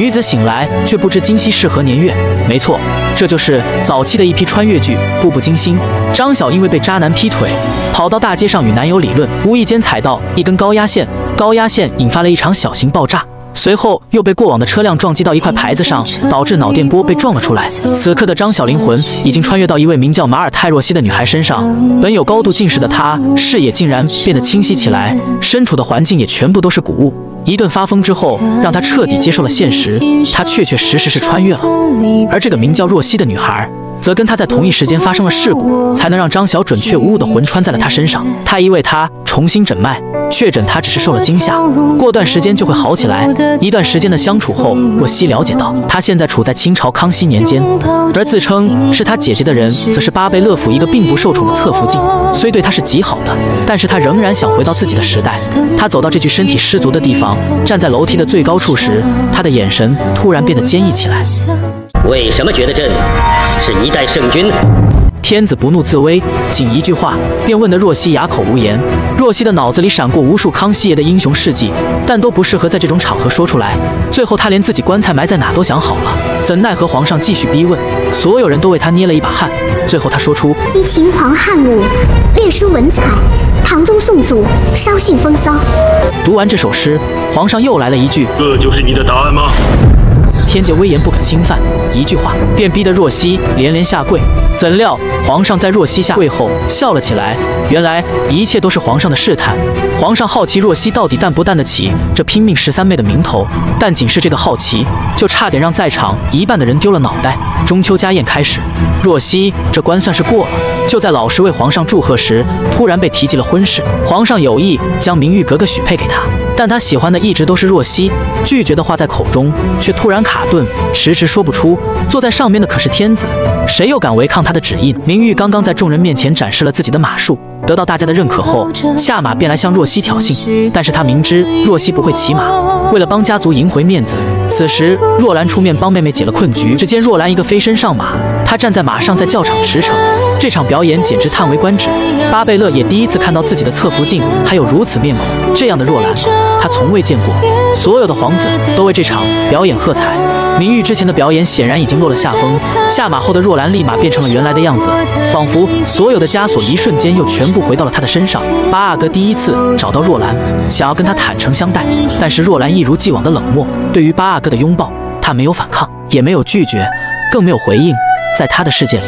女子醒来却不知今夕是何年月。没错，这就是早期的一批穿越剧《步步惊心》。张晓因为被渣男劈腿，跑到大街上与男友理论，无意间踩到一根高压线，高压线引发了一场小型爆炸。随后又被过往的车辆撞击到一块牌子上，导致脑电波被撞了出来。此刻的张晓灵魂已经穿越到一位名叫马尔泰若曦的女孩身上。本有高度近视的她，视野竟然变得清晰起来，身处的环境也全部都是谷物。一顿发疯之后，让她彻底接受了现实，她确确实实是穿越了。而这个名叫若曦的女孩，则跟她在同一时间发生了事故，才能让张晓准确无误的魂穿在了她身上。她一为她重新诊脉，确诊她只是受了惊吓，过段时间就会好起来。一段时间的相处后，若曦了解到她现在处在清朝康熙年间，而自称是她姐姐的人，则是巴贝勒府一个并不受宠的侧福晋。虽对她是极好的，但是她仍然想回到自己的时代。她走到这具身体失足的地方，站在楼梯的最高处时，她的眼神突然变得坚毅起来。为什么觉得朕是一代圣君？天子不怒自威，仅一句话便问得若曦哑口无言。若曦的脑子里闪过无数康熙爷的英雄事迹，但都不适合在这种场合说出来。最后他连自己棺材埋在哪都想好了，怎奈何皇上继续逼问，所有人都为他捏了一把汗。最后他说出：依秦皇汉武，略书文采，唐宗宋祖，稍逊风骚。读完这首诗，皇上又来了一句：这就是你的答案吗？天界威严不可侵犯，一句话便逼得若曦连连下跪。怎料皇上在若曦下跪后笑了起来，原来一切都是皇上的试探。皇上好奇若曦到底担不担得起这拼命13妹的名头，但仅是这个好奇，就差点让在场一半的人丢了脑袋。中秋家宴开始，若曦这关算是过了。就在老师为皇上祝贺时，突然被提及了婚事。皇上有意将明玉格格许配给他，但他喜欢的一直都是若曦，拒绝的话在口中却突然卡顿，迟迟说不出。坐在上面的可是天子，谁又敢违抗他的旨意？明玉刚刚在众人面前展示了自己的马术，得到大家的认可后，下马便来向若曦挑衅。但是他明知若曦不会骑马，为了帮家族赢回面子，此时若兰出面帮妹妹解了困局。只见若兰一个飞身上马，她站在马上在教场驰骋。这场表演简直叹为观止。巴贝勒也第一次看到自己的侧福晋还有如此面孔，这样的若兰他从未见过。所有的皇子都为这场表演喝彩。明玉之前的表演显然已经落了下风，下马后的若兰立马变成了原来的样子，仿佛所有的枷锁一瞬间又全部回到了她的身上。八阿哥第一次找到若兰，想要跟她坦诚相待，但是若兰一如既往的冷漠。对于八阿哥的拥抱，她没有反抗，也没有拒绝，更没有回应。在她的世界里，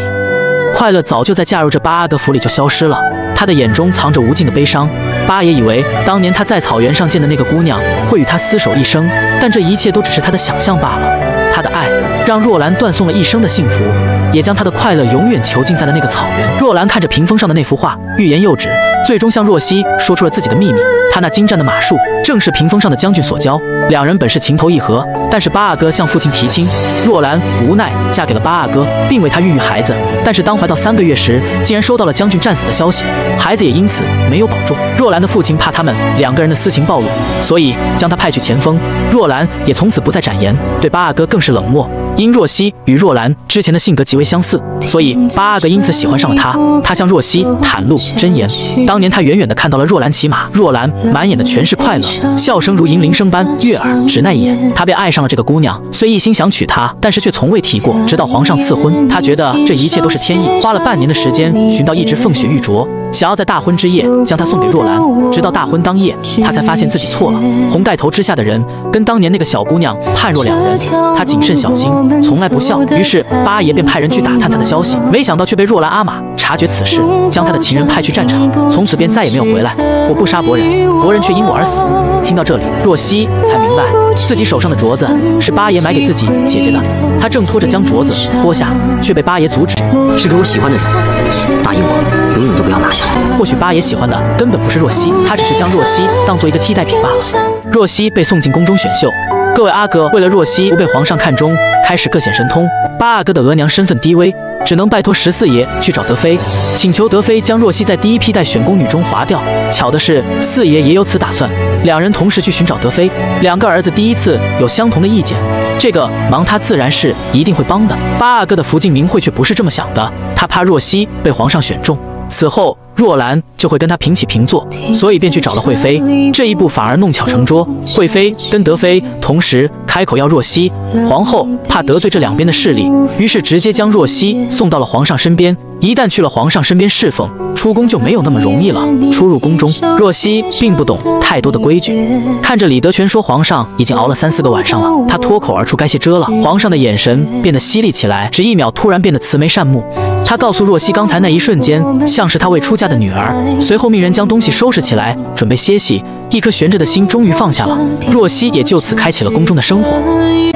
快乐早就在嫁入这八阿哥府里就消失了，他的眼中藏着无尽的悲伤。八爷以为当年他在草原上见的那个姑娘会与他厮守一生，但这一切都只是他的想象罢了。他的爱让若兰断送了一生的幸福，也将他的快乐永远囚禁在了那个草原。若兰看着屏风上的那幅画，欲言又止，最终向若曦说出了自己的秘密。他那精湛的马术正是屏风上的将军所教，两人本是情投意合，但是八阿哥向父亲提亲，若兰无奈嫁给了八阿哥，并为他孕育孩子。但是当怀到3个月时，竟然收到了将军战死的消息，孩子也因此没有保重。若兰的父亲怕他们2个人的私情暴露，所以将他派去前锋。若兰也从此不再展颜，对八阿哥更是冷漠。因若曦与若兰之前的性格极为相似，所以八阿哥因此喜欢上了她。他向若曦袒露真言，当年他远远地看到了若兰骑马，若兰满眼的全是快乐，笑声如银铃声般悦耳，只那一眼，他便爱上了这个姑娘。虽一心想娶她，但是却从未提过。直到皇上赐婚，他觉得这一切都是天意，花了半年的时间寻到一只凤雪玉镯，想要在大婚之夜将它送给若兰。直到大婚当夜，他才发现自己错了。红盖头之下的人跟当年那个小姑娘判若两人，他谨慎小心，从来不笑。于是八爷便派人去打探他的消息，没想到却被若兰阿玛察觉此事，将他的情人派去战场，从此便再也没有回来。我不杀伯仁，伯仁却因我而死。听到这里，若曦才明白自己手上的镯子是八爷买给自己姐姐的。他正拖着将镯子脱下，却被八爷阻止。是给我喜欢的人，答应我，永远都不要拿下来。或许八爷喜欢的根本不是若曦，他只是将若曦当做一个替代品罢了。若曦被送进宫中选秀，各位阿哥为了若曦不被皇上看中，开始各显神通。八阿哥的额娘身份低微，只能拜托14爷去找德妃，请求德妃将若曦在第一批待选宫女中划掉。巧的是，4爷也有此打算，两人同时去寻找德妃。2个儿子第一次有相同的意见，这个忙他自然是一定会帮的。八阿哥的福晋明慧却不是这么想的，他怕若曦被皇上选中，此后若兰就会跟他平起平坐，所以便去找了惠妃。这一步反而弄巧成拙，惠妃跟德妃同时开口要若曦，皇后怕得罪这两边的势力，于是直接将若曦送到了皇上身边。一旦去了皇上身边侍奉，出宫就没有那么容易了。初入宫中，若曦并不懂太多的规矩，看着李德全说皇上已经熬了3、4个晚上了，他脱口而出该卸遮了。皇上的眼神变得犀利起来，只1秒突然变得慈眉善目。他告诉若曦，刚才那一瞬间像是他未出嫁的女儿，随后命人将东西收拾起来，准备歇息。一颗悬着的心终于放下了，若曦也就此开启了宫中的生活。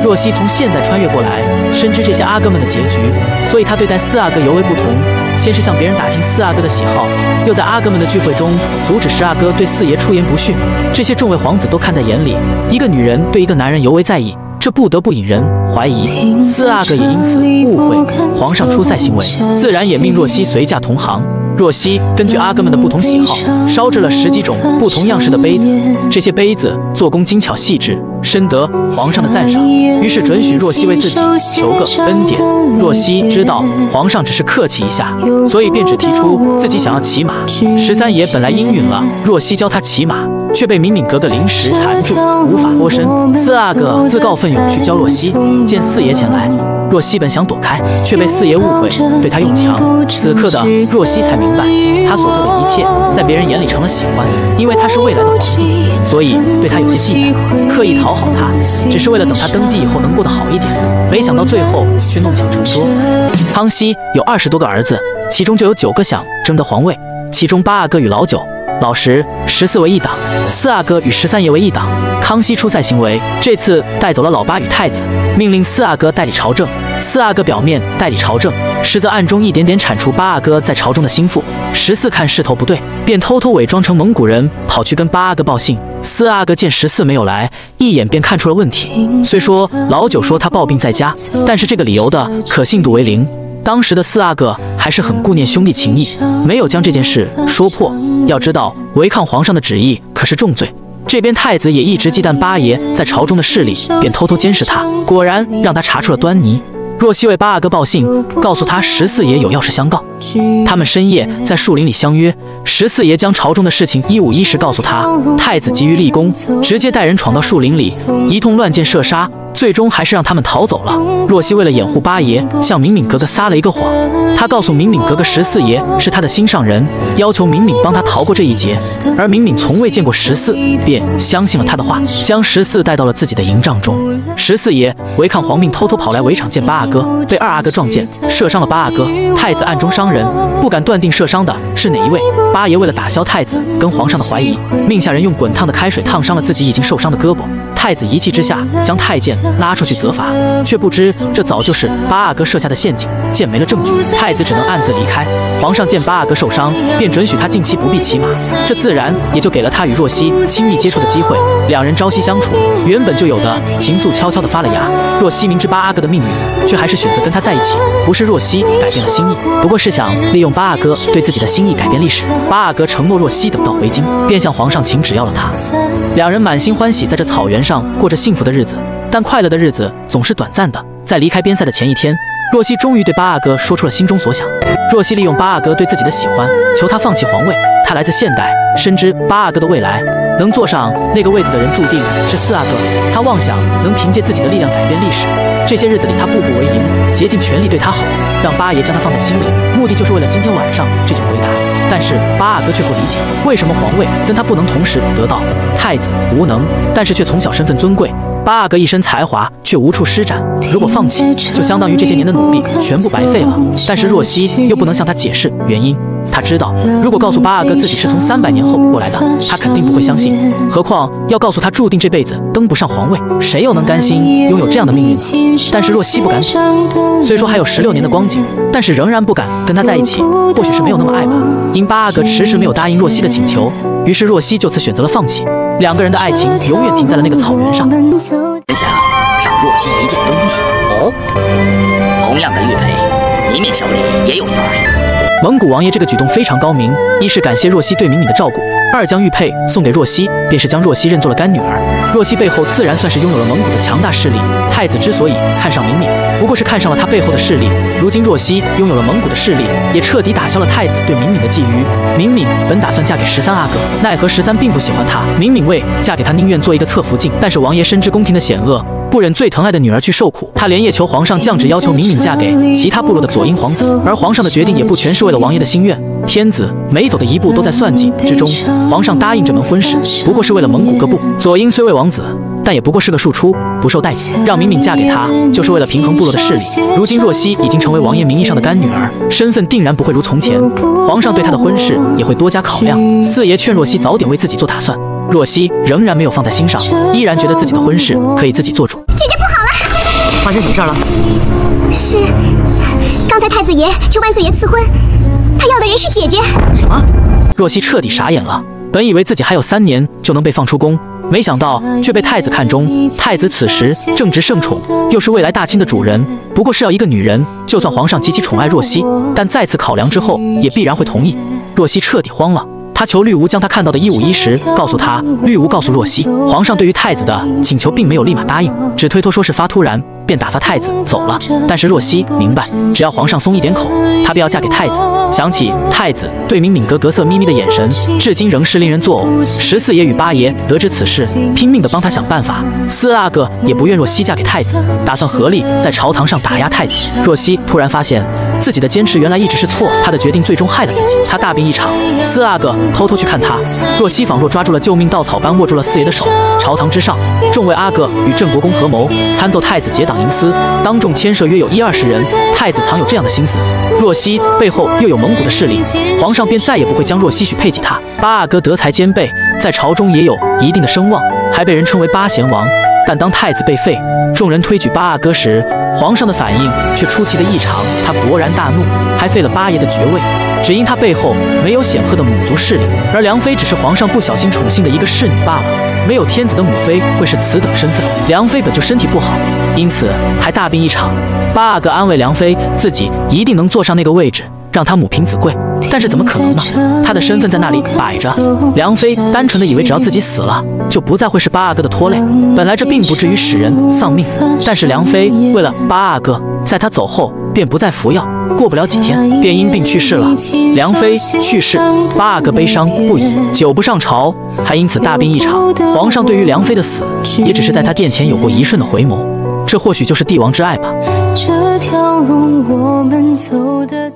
若曦从现代穿越过来，深知这些阿哥们的结局，所以他对待四阿哥尤为不同。先是向别人打听四阿哥的喜好，又在阿哥们的聚会中阻止十阿哥对四爷出言不逊。这些众位皇子都看在眼里，一个女人对一个男人尤为在意，这不得不引人怀疑。四阿哥也因此误会皇上出塞行为，自然也命若曦随驾同行。若曦根据阿哥们的不同喜好，烧制了10几种不同样式的杯子，这些杯子做工精巧细致，深得皇上的赞赏，于是准许若曦为自己求个恩典。若曦知道皇上只是客气一下，所以便只提出自己想要骑马。13爷本来应允了若曦教他骑马，却被敏敏格格临时缠住，无法脱身。四阿哥自告奋勇去教若曦，见四爷前来，若曦本想躲开，却被四爷误会，对他用强。此刻的若曦才明白，他所做的一切在别人眼里成了喜欢，因为他是未来的皇帝，所以对他有些忌惮，刻意讨好他，只是为了等他登基以后能过得好一点。没想到最后却弄巧成拙。康熙有20多个儿子，其中就有9个想争得皇位，其中8阿哥与老9、老10、14为一党，4阿哥与13爷为一党。康熙出塞行为，这次带走了老8与太子，命令4阿哥代理朝政，4阿哥表面代理朝政，实则暗中一点点铲除8阿哥在朝中的心腹。14看势头不对，便偷偷伪装成蒙古人，跑去跟8阿哥报信。4阿哥见14没有来，一眼便看出了问题。虽说老9说他抱病在家，但是这个理由的可信度为0。当时的4阿哥还是很顾念兄弟情谊，没有将这件事说破。要知道，违抗皇上的旨意可是重罪。这边太子也一直忌惮8爷在朝中的势力，便偷偷监视他，果然让他查出了端倪。若曦为8阿哥报信，告诉他14爷有要事相告。他们深夜在树林里相约，14爷将朝中的事情一五一十告诉他。太子急于立功，直接带人闯到树林里，一通乱箭射杀，最终还是让他们逃走了。若曦为了掩护8爷，向敏敏格格撒了一个谎。他告诉敏敏格格14爷是他的心上人，要求敏敏帮他逃过这一劫。而敏敏从未见过14，便相信了他的话，将14带到了自己的营帐中。14爷违抗皇命，偷偷跑来围场见8阿哥，被2阿哥撞见，射伤了8阿哥。太子暗中伤人，不敢断定射伤的是哪一位。8爷为了打消太子跟皇上的怀疑，命下人用滚烫的开水烫伤了自己已经受伤的胳膊。太子一气之下将太监拉出去责罚，却不知这早就是8阿哥设下的陷阱。见没了证据，太子只能暗自离开。皇上见8阿哥受伤，便准许他近期不必骑马，这自然也就给了他与若曦亲密接触的机会。两人朝夕相处，原本就有的情愫悄悄地发了芽。若曦明知8阿哥的命运，却还是选择跟他在一起。不是若曦改变了心意，不过是想利用8阿哥对自己的心意改变历史。8阿哥承诺若曦等到回京，便向皇上请旨要了他。两人满心欢喜在这草原上过着幸福的日子，但快乐的日子总是短暂的。在离开边塞的前一天，若曦终于对8阿哥说出了心中所想。若曦利用8阿哥对自己的喜欢，求他放弃皇位。他来自现代，深知8阿哥的未来，能坐上那个位子的人注定是4阿哥。他妄想能凭借自己的力量改变历史。这些日子里，他步步为营，竭尽全力对他好，让8爷将他放在心里，目的就是为了今天晚上这句回答。但是8阿哥却不理解，为什么皇位跟他不能同时得到？太子无能，但是却从小身份尊贵。8阿哥一身才华却无处施展，如果放弃，就相当于这些年的努力全部白费了。但是若曦又不能向他解释原因，他知道，如果告诉8阿哥自己是从300年后过来的，他肯定不会相信。何况要告诉他注定这辈子登不上皇位，谁又能甘心拥有这样的命运呢？但是若曦不敢赌，虽说还有16年的光景，但是仍然不敢跟他在一起。或许是没有那么爱吧。因8阿哥迟迟没有答应若曦的请求，于是若曦就此选择了放弃。两个人的爱情永远停在了那个草原上。真想赏若曦一件东西哦，同样的玉佩，你面手里也有一块。蒙古王爷这个举动非常高明，一是感谢若曦对敏敏的照顾，二将玉佩送给若曦，便是将若曦认作了干女儿。若曦背后自然算是拥有了蒙古的强大势力。太子之所以看上敏敏，不过是看上了他背后的势力。如今若曦拥有了蒙古的势力，也彻底打消了太子对敏敏的觊觎。敏敏本打算嫁给13阿哥，奈何13并不喜欢她。敏敏为嫁给他，宁愿做一个侧福晋，但是王爷深知宫廷的险恶，不忍最疼爱的女儿去受苦，他连夜求皇上降旨，要求敏敏嫁给其他部落的左婴皇子。而皇上的决定也不全是为了王爷的心愿，天子每走的一步都在算计之中。皇上答应这门婚事，不过是为了蒙古各部。左婴虽为王子，但也不过是个庶出，不受待见。让敏敏嫁给他，就是为了平衡部落的势力。如今若曦已经成为王爷名义上的干女儿，身份定然不会如从前，皇上对她的婚事也会多加考量。四爷劝若曦早点为自己做打算，若曦仍然没有放在心上，依然觉得自己的婚事可以自己做主。姐姐不好了，发生什么事了？是刚才太子爷求万岁爷赐婚，他要的人是姐姐。什么？若曦彻底傻眼了，本以为自己还有3年就能被放出宫，没想到却被太子看中。太子此时正值盛宠，又是未来大清的主人，不过是要一个女人。就算皇上极其宠爱若曦，但再次考量之后，也必然会同意。若曦彻底慌了。他求绿芜将他看到的151告诉他。绿芜告诉若曦，皇上对于太子的请求并没有立马答应，只推脱说是发突然，便打发太子走了。但是若曦明白，只要皇上松一点口，她便要嫁给太子。想起太子对敏敏格色眯眯的眼神，至今仍是令人作呕。14爷与8爷得知此事，拼命地帮他想办法。4阿哥也不愿若曦嫁给太子，打算合力在朝堂上打压太子。若曦突然发现自己的坚持原来一直是错，她的决定最终害了自己。她大病一场，4阿哥偷偷去看他，若曦仿若抓住了救命稻草般握住了4爷的手。朝堂之上，众位阿哥与郑国公合谋，参奏太子结党营私，当众牵涉约有10-20人。太子藏有这样的心思，若曦背后又有蒙古的势力，皇上便再也不会将若曦许配给他。8阿哥德才兼备，在朝中也有一定的声望，还被人称为8贤王。但当太子被废，众人推举8阿哥时，皇上的反应却出奇的异常，他勃然大怒，还废了8爷的爵位，只因他背后没有显赫的母族势力，而梁妃只是皇上不小心宠幸的一个侍女罢了。没有天子的母妃会是此等身份，梁妃本就身体不好，因此还大病一场。8阿哥安慰梁妃，自己一定能坐上那个位置，让她母凭子贵。但是怎么可能呢？她的身份在那里摆着，梁妃单纯的以为只要自己死了，就不再会是8阿哥的拖累。本来这并不至于使人丧命，但是梁妃为了8阿哥，在她走后便不再服药，过不了几天便因病去世了。梁妃去世，8阿哥悲伤不已，久不上朝，还因此大病一场。皇上对于梁妃的死，也只是在她殿前有过一瞬的回眸，这或许就是帝王之爱吧。这条路我们走得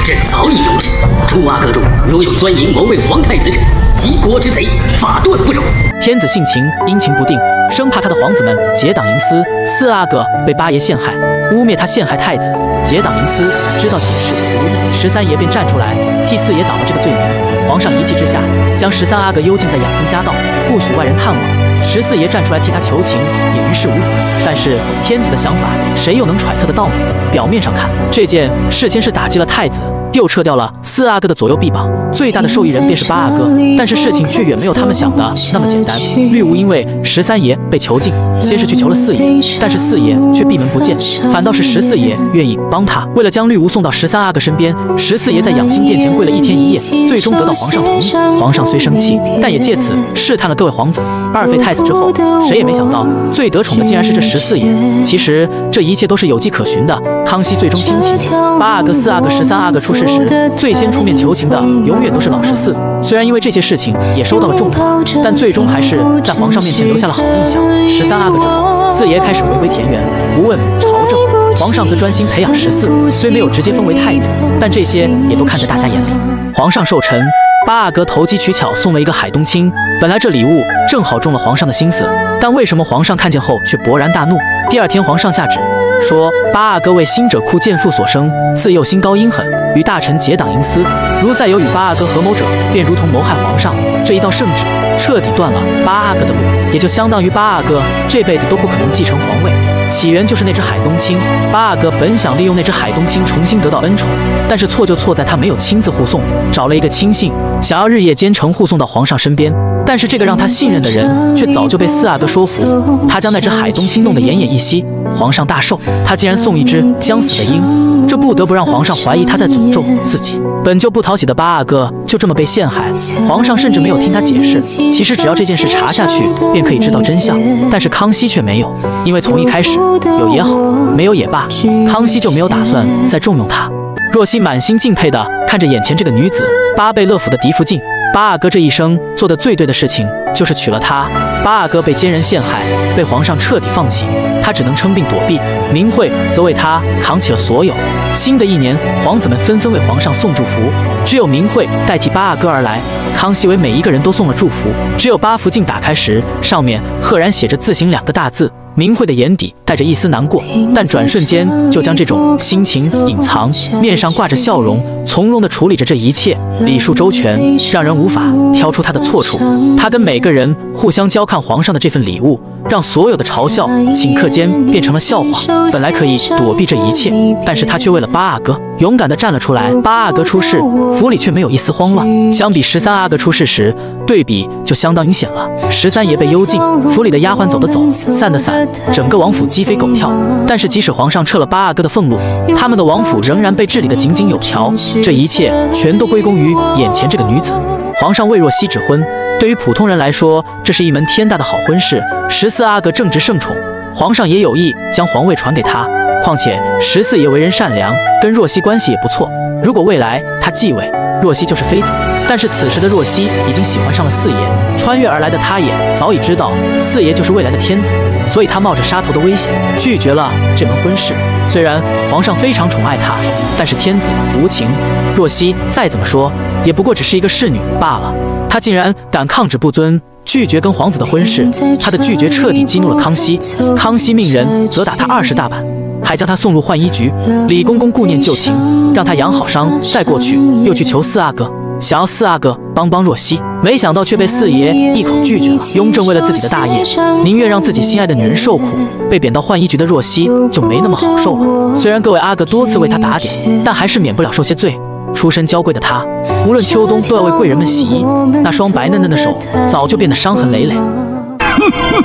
朕早已有旨，诸阿哥中若有钻营谋为皇太子者，及国之贼，法断不容。天子性情阴晴不定，生怕他的皇子们结党营私。4阿哥被8爷陷害，污蔑他陷害太子，结党营私，知道解释无益，13爷便站出来替4爷挡了这个罪名。皇上一气之下，将13阿哥幽禁在养蜂家道，不许外人探望。14爷站出来替他求情，也于事无补。但是天子的想法，谁又能揣测得到呢？表面上看，这件事先是打击了太子，又撤掉了4阿哥的左右臂膀，最大的受益人便是8阿哥。但是事情却远没有他们想的那么简单。绿芜因为13爷被囚禁，先是去求了4爷，但是4爷却闭门不见，反倒是14爷愿意帮他。为了将绿芜送到13阿哥身边，14爷在养心殿前跪了1天1夜，最终得到皇上同意。皇上虽生气，但也借此试探了各位皇子。2废太子之后，谁也没想到最得宠的竟然是这14爷。其实这一切都是有迹可循的。康熙最终亲情，8阿哥、4阿哥、13阿哥出事时，最先出面求情的永远都是老14。虽然因为这些事情也受到了重罚，但最终还是在皇上面前留下了好印象。13阿哥之后，4爷开始回归田园，不问朝政，皇上则专心培养14，虽没有直接封为太子，但这些也都看在大家眼里。皇上寿辰，8阿哥投机取巧送了一个海东青，本来这礼物正好中了皇上的心思，但为什么皇上看见后却勃然大怒？第2天皇上下旨说，8阿哥为新者库贱妇所生，自幼心高阴狠，与大臣结党营私，如再有与8阿哥合谋者，便如同谋害皇上。这一道圣旨彻底断了8阿哥的路，也就相当于8阿哥这辈子都不可能继承皇位。起源就是那只海东青，8阿哥本想利用那只海东青重新得到恩宠，但是错就错在他没有亲自护送，找了一个亲信，想要日夜兼程护送到皇上身边。但是这个让他信任的人，却早就被4阿哥说服，他将那只海东青弄得奄奄一息。皇上大寿，他竟然送一只将死的鹰。这不得不让皇上怀疑他在诅咒自己。本就不讨喜的八阿哥就这么被陷害，皇上甚至没有听他解释。其实只要这件事查下去，便可以知道真相。但是康熙却没有，因为从一开始有也好，没有也罢，康熙就没有打算再重用他。若曦满心敬佩地看着眼前这个女子，巴贝勒府的嫡福晋。八阿哥这一生做的最对的事情就是娶了她。八阿哥被奸人陷害，被皇上彻底放弃，他只能称病躲避。明慧则为他扛起了所有。新的一年，皇子们纷纷为皇上送祝福，只有明慧代替八阿哥而来。康熙为每一个人都送了祝福，只有八福晋打开时，上面赫然写着“自行”2个大字。明慧的眼底带着一丝难过，但转瞬间就将这种心情隐藏，面上挂着笑容，从容地处理着这一切，礼数周全，让人无法挑出他的错处。他跟每个人互相交看皇上的这份礼物，让所有的嘲笑、顷刻间变成了笑话。本来可以躲避这一切，但是他却为了八阿哥勇敢地站了出来。八阿哥出事，府里却没有一丝慌乱，相比13阿哥出事时，对比就相当明显了。13爷被幽禁，府里的丫鬟走的走，散的散，整个王府鸡飞狗跳。但是即使皇上撤了八阿哥的俸禄，他们的王府仍然被治理得井井有条。这一切全都归功于眼前这个女子。皇上为若曦指婚，对于普通人来说，这是一门天大的好婚事。14阿哥正值盛宠，皇上也有意将皇位传给他。况且14爷为人善良，跟若曦关系也不错。如果未来他继位，若曦就是妃子。但是此时的若曦已经喜欢上了4爷，穿越而来的他也早已知道4爷就是未来的天子，所以他冒着杀头的危险拒绝了这门婚事。虽然皇上非常宠爱他，但是天子无情，若曦再怎么说也不过只是一个侍女罢了。他竟然敢抗旨不遵，拒绝跟皇子的婚事，他的拒绝彻底激怒了康熙。康熙命人责打他20大板，还将他送入浣衣局。李公公顾念旧情，让他养好伤再过去，又去求4阿哥，想要4阿哥帮若曦，没想到却被4爷一口拒绝了。雍正为了自己的大业，宁愿让自己心爱的女人受苦，被贬到浣衣局的若曦就没那么好受了。虽然各位阿哥多次为他打点，但还是免不了受些罪。出身娇贵的他，无论秋冬都要为贵人们洗衣，那双白嫩嫩的手早就变得伤痕累累。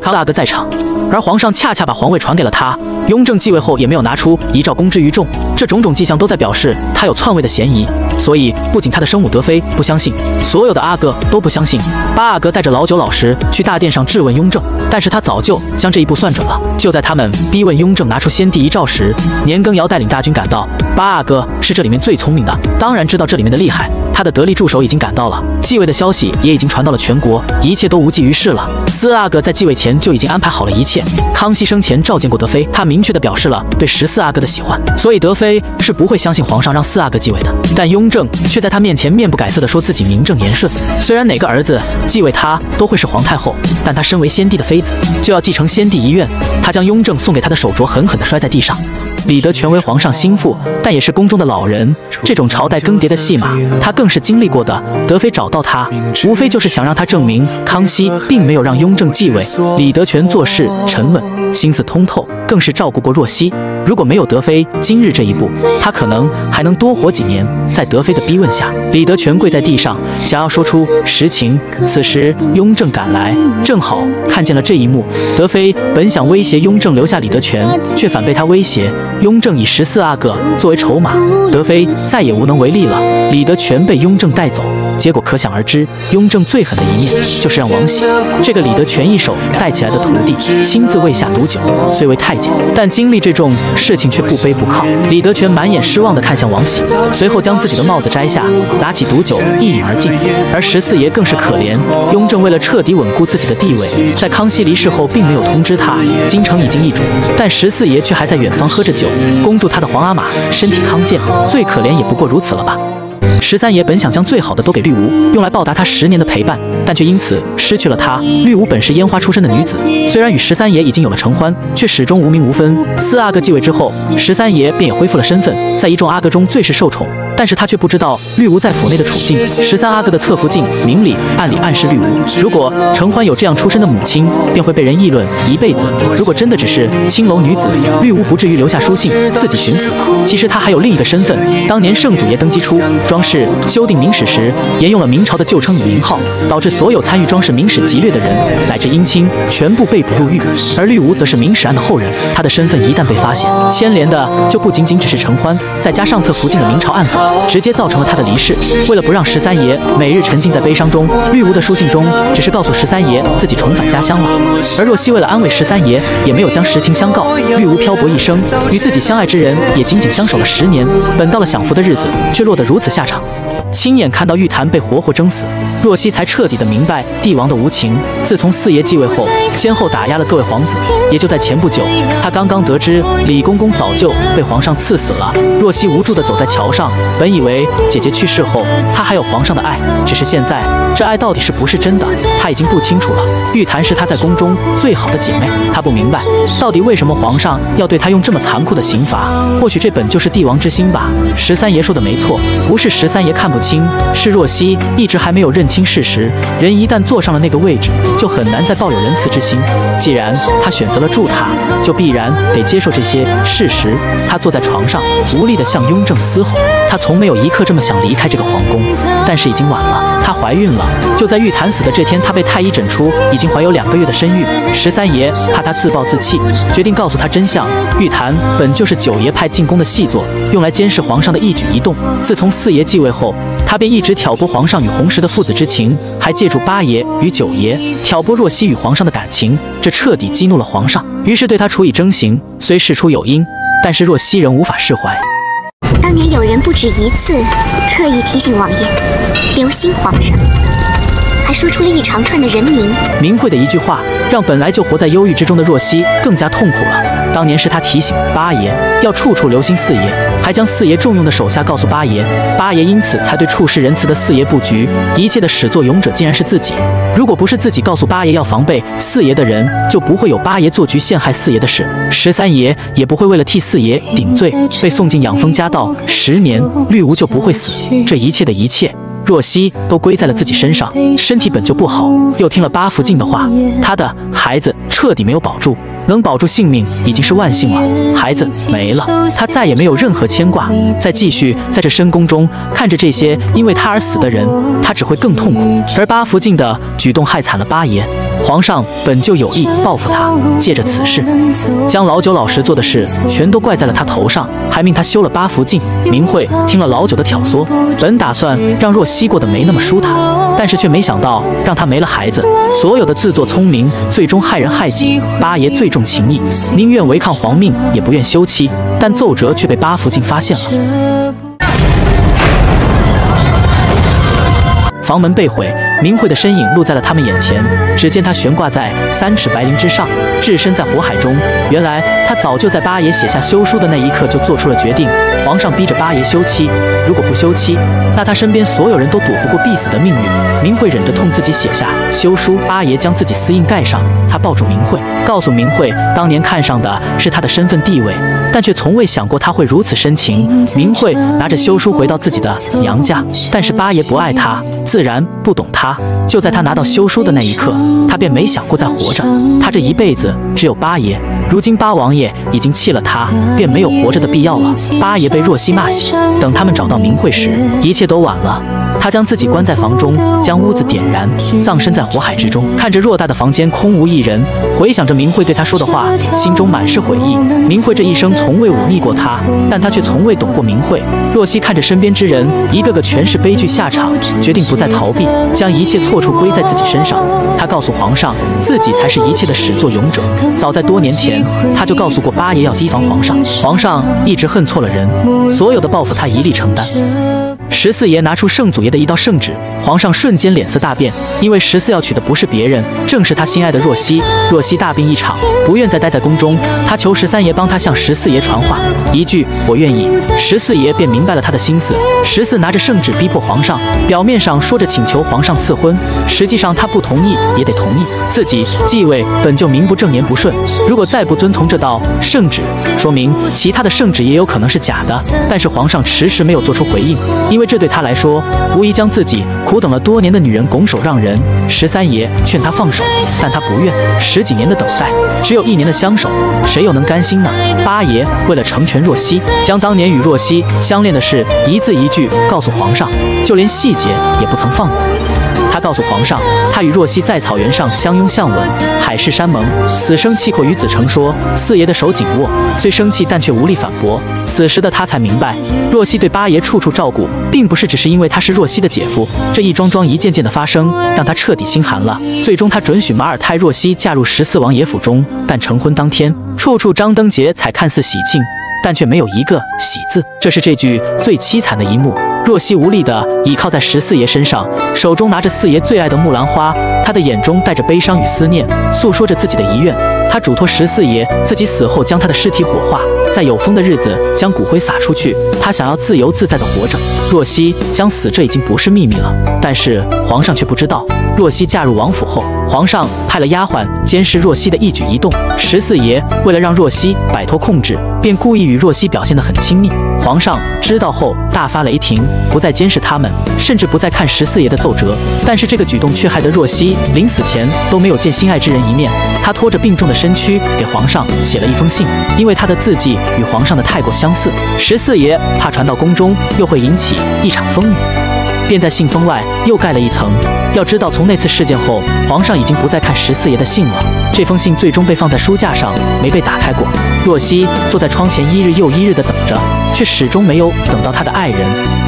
康大哥在场，而皇上恰恰把皇位传给了他。雍正继位后也没有拿出遗诏公之于众，这种种迹象都在表示他有篡位的嫌疑。所以不仅他的生母德妃不相信，所有的阿哥都不相信。八阿哥带着老九老十去大殿上质问雍正，但是他早就将这一步算准了。就在他们逼问雍正拿出先帝遗诏时，年羹尧带领大军赶到。八阿哥是这里面最聪明的，当然知道这里面的厉害。他的得力助手已经赶到了，继位的消息也已经传到了全国，一切都无济于事了。4阿哥在继位前就已经安排好了一切。康熙生前召见过德妃，他明确地表示了对14阿哥的喜欢，所以德妃是不会相信皇上让4阿哥继位的。但雍正却在他面前面不改色地说自己名正言顺。虽然哪个儿子继位他都会是皇太后，但他身为先帝的妃子，就要继承先帝遗愿。他将雍正送给他的手镯狠狠地摔在地上。李德全为皇上心腹，但也是宫中的老人，这种朝代更迭的戏码，他更是经历过的。德妃找到他，无非就是想让他证明康熙并没有让雍正继位。李德全做事沉稳，心思通透，更是照顾过若曦。如果没有德妃今日这一步，他可能还能多活几年。在德妃的逼问下，李德全跪在地上，想要说出实情。此时雍正赶来，正好看见了这一幕。德妃本想威胁雍正留下李德全，却反被他威胁。雍正以14阿哥作为筹码，德妃再也无能为力了。李德全被雍正带走，结果可想而知。雍正最狠的一面就是让王喜这个李德全一手带起来的徒弟亲自喂下毒酒。虽为太监，但经历这种事情却不卑不亢。李德全满眼失望地看向王喜，随后将自己的帽子摘下，拿起毒酒一饮而尽。而14爷更是可怜，雍正为了彻底稳固自己的地位，在康熙离世后并没有通知他京城已经易主，但14爷却还在远方喝着酒，恭祝他的皇阿玛身体康健。最可怜也不过如此了吧。13爷本想将最好的都给绿芜，用来报答他10年的陪伴，但却因此失去了他。绿芜本是烟花出身的女子，虽然与13爷已经有了承欢，却始终无名无分。4阿哥继位之后，13爷便也恢复了身份，在一众阿哥中最是受宠。但是他却不知道绿芜在府内的处境。13阿哥的侧福晋明里暗里暗示绿芜，如果承欢有这样出身的母亲，便会被人议论一辈子；如果真的只是青楼女子，绿芜不至于留下书信自己寻死。其实他还有另一个身份，当年圣祖爷登基初，庄氏修订明史时，沿用了明朝的旧称与名号，导致所有参与庄氏明史劫掠的人乃至姻亲全部被捕入狱。而绿芜则是明史案的后人，他的身份一旦被发现，牵连的就不仅仅只是承欢，再加上侧福晋的明朝案犯，直接造成了他的离世。为了不让13爷每日沉浸在悲伤中，绿芜的书信中只是告诉13爷自己重返家乡了。而若曦为了安慰13爷，也没有将实情相告。绿芜漂泊一生，与自己相爱之人也仅仅相守了10年，本到了享福的日子，却落得如此下场。亲眼看到玉坛被活活蒸死，若曦才彻底的明白帝王的无情。自从4爷继位后，先后打压了各位皇子。也就在前不久，他刚刚得知李公公早就被皇上赐死了。若曦无助地走在桥上，本以为姐姐去世后，他还有皇上的爱，只是现在这爱到底是不是真的，他已经不清楚了。玉坛是他在宫中最好的姐妹，他不明白到底为什么皇上要对他用这么残酷的刑罚。或许这本就是帝王之心吧。13爷说的没错，不是13爷看不清，是若曦一直还没有认清事实。人一旦坐上了那个位置，就很难再抱有仁慈之心。既然他选择了助他，就必然得接受这些事实。他坐在床上，无力地向雍正嘶吼。他从没有一刻这么想离开这个皇宫，但是已经晚了。她怀孕了，就在玉坛死的这天，她被太医诊出已经怀有2个月的身孕。13爷怕她自暴自弃，决定告诉她真相。玉坛本就是9爷派进宫的细作，用来监视皇上的一举一动。自从4爷继位后，他便一直挑拨皇上与弘时的父子之情，还借助8爷与9爷挑拨若曦与皇上的感情，这彻底激怒了皇上，于是对他处以征刑。虽事出有因，但是若曦仍无法释怀。当年有人不止一次特意提醒王爷留心皇上，还说出了一长串的人名。明慧的一句话，让本来就活在忧郁之中的若曦更加痛苦了。当年是他提醒8爷要处处留心4爷，还将4爷重用的手下告诉8爷，8爷因此才对处事仁慈的4爷布局。一切的始作俑者竟然是自己。如果不是自己告诉8爷要防备4爷的人，就不会有8爷做局陷害4爷的事。13爷也不会为了替4爷顶罪，被送进养蜂家道10年，绿芜就不会死。这一切的一切，若曦都归在了自己身上。身体本就不好，又听了八福晋的话，她的孩子彻底没有保住。能保住性命已经是万幸了，孩子没了，他再也没有任何牵挂。再继续在这深宫中看着这些因为他而死的人，他只会更痛苦。而八福晋的举动害惨了8爷，皇上本就有意报复他，借着此事将老九老实做的事全都怪在了他头上，还命他休了八福晋。明慧听了老九的挑唆，本打算让若曦过得没那么舒坦，但是却没想到让他没了孩子。所有的自作聪明，最终害人害己。8爷最重情义，宁愿违抗皇命，也不愿休妻，但奏折却被八福晋发现了。房门被毁，明慧的身影露在了他们眼前。只见他悬挂在3尺白绫之上，置身在火海中。原来他早就在8爷写下休书的那一刻就做出了决定。皇上逼着8爷休妻，如果不休妻，那他身边所有人都躲不过必死的命运。明慧忍着痛自己写下休书，8爷将自己私印盖上。他抱住明慧，告诉明慧，当年看上的是他的身份地位，但却从未想过他会如此深情。明慧拿着休书回到自己的娘家，但是8爷不爱他，自然不懂他。就在他拿到休书的那一刻，他便没想过再活着。他这一辈子只有8爷，如今8王爷已经弃了他，便没有活着的必要了。8爷被若曦骂醒，等他们找到明慧时，一切都晚了。他将自己关在房中，将屋子点燃，葬身在火海之中。看着偌大的房间空无一人，回想着明慧对他说的话，心中满是悔意。明慧这一生从未忤逆过他，但他却从未懂过明慧。若曦看着身边之人一个个全是悲剧下场，决定不再逃避，将一切错处归在自己身上。他告诉皇上，自己才是一切的始作俑者。早在多年前，他就告诉过8爷要提防皇上，皇上一直恨错了人，所有的报复他一力承担。14爷拿出圣祖爷的一道圣旨，皇上瞬间脸色大变，因为14要娶的不是别人，正是他心爱的若曦。若曦大病一场，不愿再待在宫中，他求13爷帮他向14爷传话，一句我愿意，14爷便明白了他的心思。14拿着圣旨逼迫皇上，表面上说着请求皇上赐婚，实际上他不同意也得同意，自己继位本就名不正言不顺，如果再不遵从这道圣旨，说明其他的圣旨也有可能是假的。但是皇上迟迟没有做出回应，因为这对他来说无疑将自己苦等了多年的女人拱手让人。13爷劝他放手，但他不愿，10几年的等待，只有1年的相守，谁又能甘心呢？8爷为了成全若曦，将当年与若曦相恋的事一字一句告诉皇上，就连细节也不曾放过。他告诉皇上，他与若曦在草原上相拥相吻，海誓山盟，死生契阔。于子成说，4爷的手紧握，虽生气但却无力反驳。此时的他才明白，若曦对8爷处处照顾，并不是只是因为他是若曦的姐夫。这一桩桩一件件的发生，让他彻底心寒了。最终他准许马尔泰若曦嫁入14王爷府中，但成婚当天，处处张灯结彩，看似喜庆，但却没有一个喜字。这是这剧最凄惨的一幕。若曦无力地倚靠在14爷身上，手中拿着4爷最爱的木兰花，他的眼中带着悲伤与思念，诉说着自己的遗愿。他嘱托14爷自己死后将他的尸体火化，在有风的日子将骨灰撒出去。他想要自由自在地活着。若曦将死，这已经不是秘密了，但是皇上却不知道。若曦嫁入王府后，皇上派了丫鬟监视若曦的一举一动。14爷为了让若曦摆脱控制，便故意与若曦表现得很亲密。皇上知道后大发雷霆，不再监视他们，甚至不再看14爷的奏折。但是这个举动却害得若曦临死前都没有见心爱之人一面。她拖着病重的身躯给皇上写了一封信，因为她的字迹与皇上的太过相似，14爷怕传到宫中又会引起一场风雨，便在信封外又盖了一层。要知道，从那次事件后，皇上已经不再看14爷的信了。这封信最终被放在书架上，没被打开过。若曦坐在窗前一日又一日地等着，却始终没有等到她的爱人。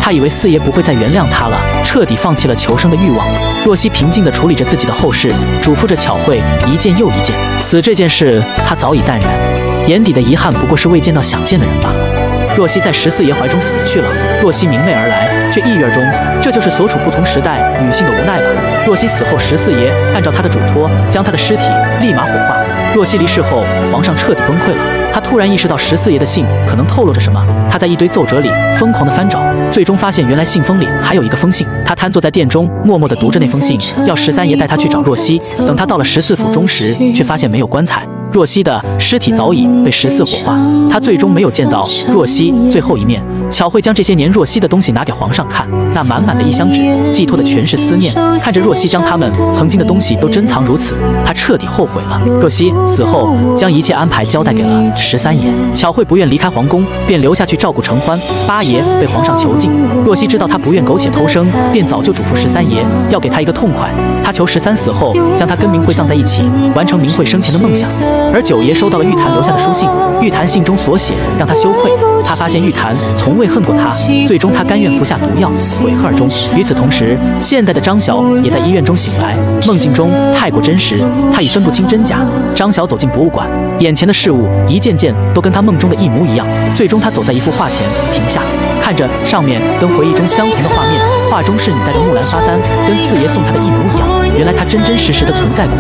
她以为4爷不会再原谅她了，彻底放弃了求生的欲望。若曦平静地处理着自己的后事，嘱咐着巧慧一件又一件。死这件事，她早已淡然，眼底的遗憾不过是未见到想见的人罢了。若曦在14爷怀中死去了，若曦明媚而来，却抑郁而终，这就是所处不同时代女性的无奈吧。若曦死后，14爷按照她的嘱托，将她的尸体立马火化。若曦离世后，皇上彻底崩溃了。他突然意识到14爷的信可能透露着什么，他在一堆奏折里疯狂地翻找，最终发现原来信封里还有一个封信。他瘫坐在殿中，默默地读着那封信，要13爷带他去找若曦。等他到了14府中时，却发现没有棺材。若曦的尸体早已被14火化，他最终没有见到若曦最后一面。巧慧将这些年若曦的东西拿给皇上看，那满满的一箱纸寄托的全是思念。看着若曦将他们曾经的东西都珍藏如此，他彻底后悔了。若曦死后，将一切安排交代给了13爷。巧慧不愿离开皇宫，便留下去照顾承欢。8爷被皇上囚禁，若曦知道他不愿苟且偷生，便早就嘱咐13爷要给他一个痛快。他求13死后将他跟明慧葬在一起，完成明慧生前的梦想。而9爷收到了玉檀留下的书信，玉檀信中所写让他羞愧。他发现玉檀从未恨过他，最终他甘愿服下毒药，悔恨而终。与此同时，现代的张晓也在医院中醒来，梦境中太过真实，他已分不清真假。张晓走进博物馆，眼前的事物一件件都跟他梦中的一模一样。最终他走在一幅画前停下，看着上面跟回忆中相同的画面，画中侍女戴着木兰发簪，跟4爷送他的一模一样。原来他真真实实的存在过。